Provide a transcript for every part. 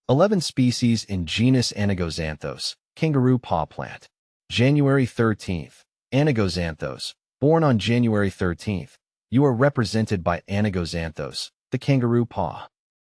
11 species in genus Anigozanthos, kangaroo paw plant. January 13th, Anigozanthos. Born on January 13th, you are represented by Anigozanthos, the kangaroo paw.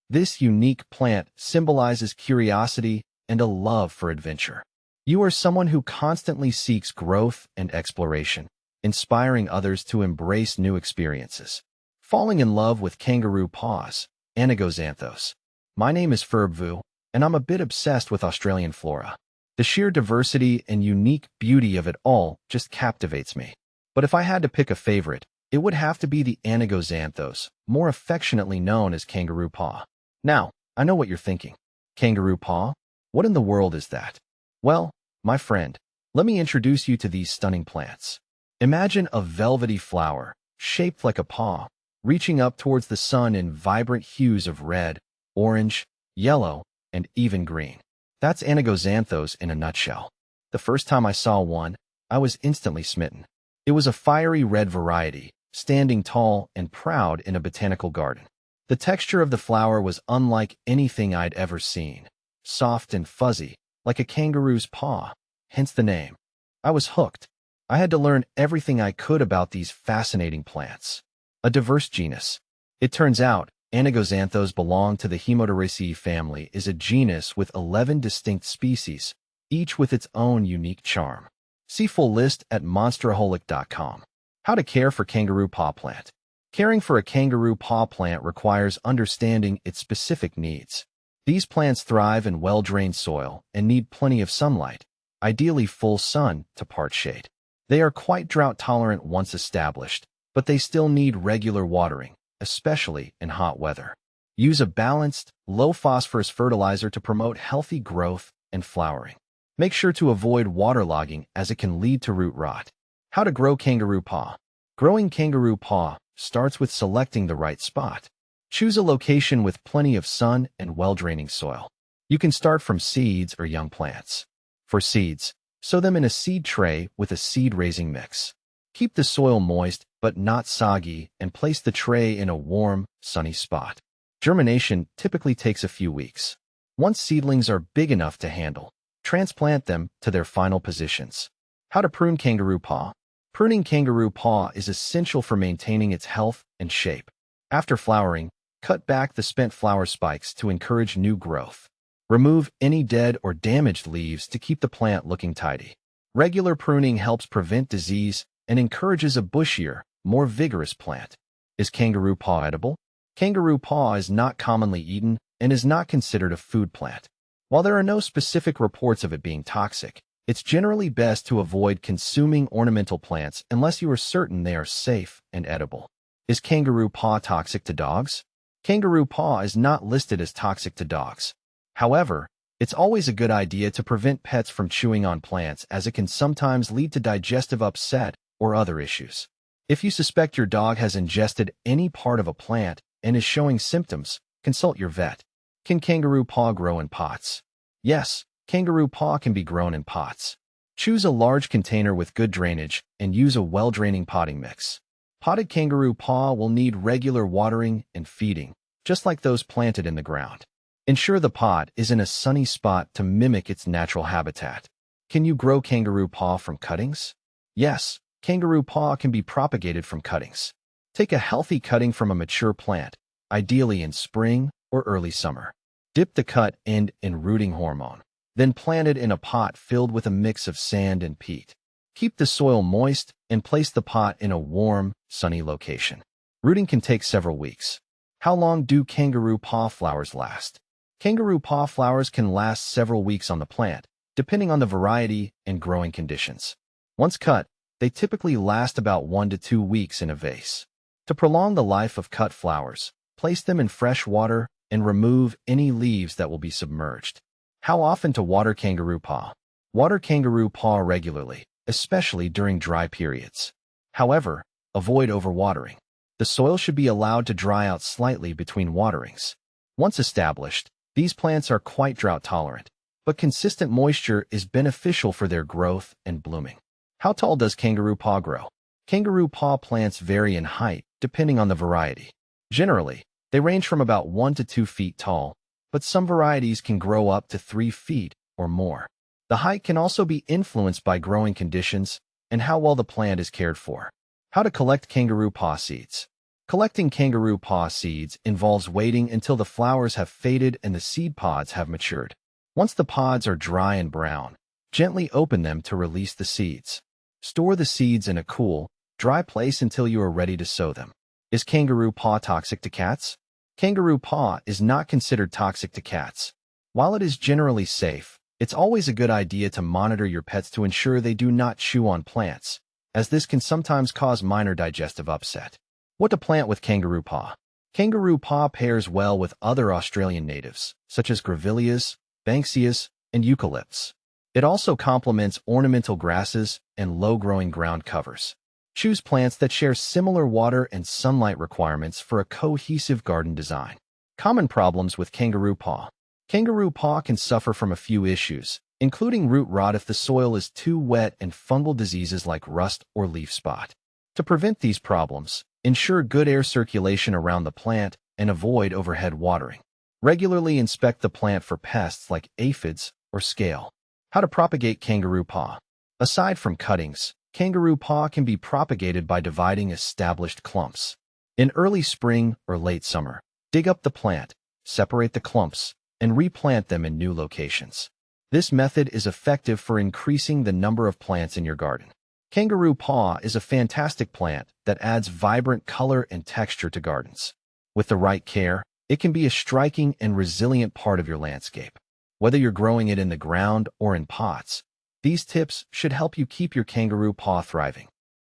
This unique plant symbolizes curiosity and a love for adventure. You are someone who constantly seeks growth and exploration, inspiring others to embrace new experiences. Falling in love with kangaroo paws, Anigozanthos. My name is Ferbvu, and I'm a bit obsessed with Australian flora. The sheer diversity and unique beauty of it all just captivates me. But if I had to pick a favorite, it would have to be the Anigozanthos, more affectionately known as kangaroo paw. Now, I know what you're thinking. Kangaroo paw? What in the world is that? Well, my friend, let me introduce you to these stunning plants. Imagine a velvety flower, shaped like a paw, reaching up towards the sun in vibrant hues of red, orange, yellow, and even green. That's Anigozanthos in a nutshell. The first time I saw one, I was instantly smitten. It was a fiery red variety, standing tall and proud in a botanical garden. The texture of the flower was unlike anything I'd ever seen. Soft and fuzzy, like a kangaroo's paw, hence the name. I was hooked. I had to learn everything I could about these fascinating plants. A diverse genus. It turns out, Anigozanthos belong to the Hemoderaceae family, is a genus with 11 distinct species, each with its own unique charm. See full list at monsteraholic.com. How to care for kangaroo paw plant. Caring for a kangaroo paw plant requires understanding its specific needs. These plants thrive in well-drained soil and need plenty of sunlight, ideally full sun to part shade. They are quite drought-tolerant once established, but they still need regular watering, especially in hot weather. Use a balanced, low-phosphorus fertilizer to promote healthy growth and flowering. Make sure to avoid waterlogging as it can lead to root rot. How to grow kangaroo paw. Growing kangaroo paw starts with selecting the right spot. Choose a location with plenty of sun and well-draining soil. You can start from seeds or young plants. For seeds, sow them in a seed tray with a seed-raising mix. Keep the soil moist but not soggy and place the tray in a warm, sunny spot. Germination typically takes a few weeks. Once seedlings are big enough to handle, transplant them to their final positions. How to prune kangaroo paw. Pruning kangaroo paw is essential for maintaining its health and shape. After flowering, cut back the spent flower spikes to encourage new growth. Remove any dead or damaged leaves to keep the plant looking tidy. Regular pruning helps prevent disease and encourages a bushier, more vigorous plant. Is kangaroo paw edible? Kangaroo paw is not commonly eaten and is not considered a food plant. While there are no specific reports of it being toxic, it's generally best to avoid consuming ornamental plants unless you are certain they are safe and edible. Is kangaroo paw toxic to dogs? Kangaroo paw is not listed as toxic to dogs. However, it's always a good idea to prevent pets from chewing on plants as it can sometimes lead to digestive upset or other issues. If you suspect your dog has ingested any part of a plant and is showing symptoms, consult your vet. Can kangaroo paw grow in pots? Yes, kangaroo paw can be grown in pots. Choose a large container with good drainage and use a well-draining potting mix. Potted kangaroo paw will need regular watering and feeding, just like those planted in the ground. Ensure the pot is in a sunny spot to mimic its natural habitat. Can you grow kangaroo paw from cuttings? Yes, kangaroo paw can be propagated from cuttings. Take a healthy cutting from a mature plant, ideally in spring or early summer. Dip the cut end in rooting hormone, then plant it in a pot filled with a mix of sand and peat. Keep the soil moist and place the pot in a warm, sunny location. Rooting can take several weeks. How long do kangaroo paw flowers last? Kangaroo paw flowers can last several weeks on the plant, depending on the variety and growing conditions. Once cut, they typically last about 1 to 2 weeks in a vase. To prolong the life of cut flowers, place them in fresh water and remove any leaves that will be submerged. How often to water kangaroo paw? Water kangaroo paw regularly, especially during dry periods. However, avoid overwatering. The soil should be allowed to dry out slightly between waterings. Once established, these plants are quite drought-tolerant, but consistent moisture is beneficial for their growth and blooming. How tall does kangaroo paw grow? Kangaroo paw plants vary in height depending on the variety. Generally, they range from about 1 to 2 feet tall, but some varieties can grow up to 3 feet or more. The height can also be influenced by growing conditions and how well the plant is cared for. How to collect kangaroo paw seeds. Collecting kangaroo paw seeds involves waiting until the flowers have faded and the seed pods have matured. Once the pods are dry and brown, gently open them to release the seeds. Store the seeds in a cool, dry place until you are ready to sow them. Is kangaroo paw toxic to cats? Kangaroo paw is not considered toxic to cats. While it is generally safe, it's always a good idea to monitor your pets to ensure they do not chew on plants, as this can sometimes cause minor digestive upset. What to plant with kangaroo paw? Kangaroo paw pairs well with other Australian natives, such as grevilleas, banksias, and eucalypts. It also complements ornamental grasses and low-growing ground covers. Choose plants that share similar water and sunlight requirements for a cohesive garden design. Common problems with kangaroo paw. Kangaroo paw can suffer from a few issues, including root rot if the soil is too wet and fungal diseases like rust or leaf spot. To prevent these problems, ensure good air circulation around the plant and avoid overhead watering. Regularly inspect the plant for pests like aphids or scale. How to propagate kangaroo paw. Aside from cuttings, kangaroo paw can be propagated by dividing established clumps. In early spring or late summer, dig up the plant, separate the clumps, and replant them in new locations. This method is effective for increasing the number of plants in your garden. Kangaroo paw is a fantastic plant that adds vibrant color and texture to gardens. With the right care, it can be a striking and resilient part of your landscape. Whether you're growing it in the ground or in pots, these tips should help you keep your kangaroo paw thriving.